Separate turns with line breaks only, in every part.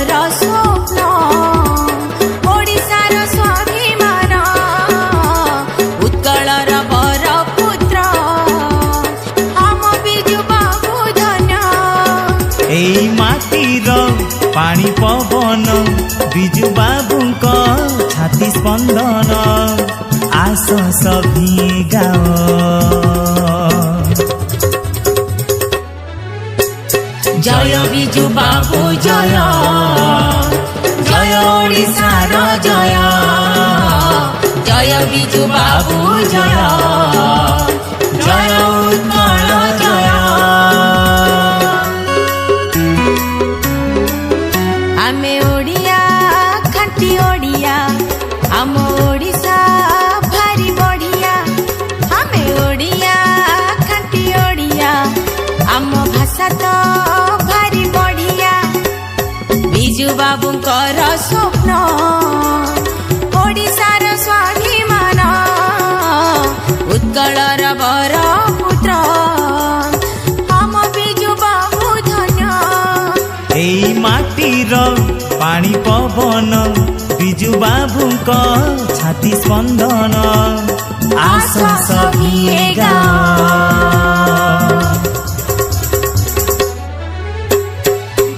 बाबुंकर स्वप्न ओडिशार स्वाभिमान उत्कलर बर पुत्र आम बिजु बाबु धन्य
एई माटीर पानी पवन बिजु बाबुंक छाती स्पंदन आस सभी गाओ
जय बिजु बाबु जय जय ओडिशार जय जय बिजु बाबु जय जय उत्कल जय आमे ओडिया खाटी ओडिया आम ओडिशा भारी बढ़िया आमे ओडिया खाटी ओडिया आम भाषा तो भारी बढ़िया बिजु बाबुंकर स्वप्न ओडिशार स्वाभिमान उत्कलर बर पुत्र आम बिजु बाबु धन्य
एई माटीर पानी पवन बिजु बाबुंक छाती स्पंदन आस सभी गाओ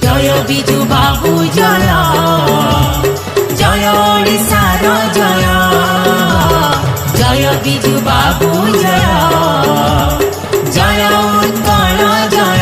जय बिजु बाबु जय जय ओडिशार जय जय बिजु बाबु जय जय उत्कल जय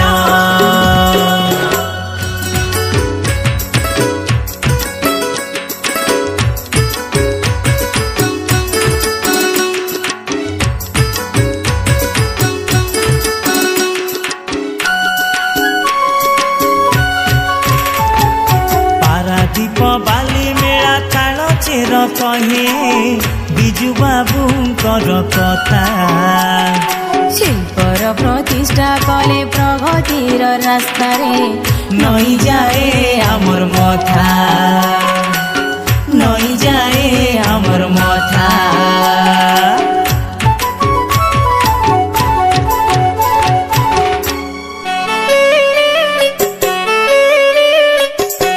पारादीप बाली मेला ताल चेर कहे बिजु बाबुंकर कथा
शिल्पर प्रतिष्ठा कले प्रगतिर रास्तारे
नई जाए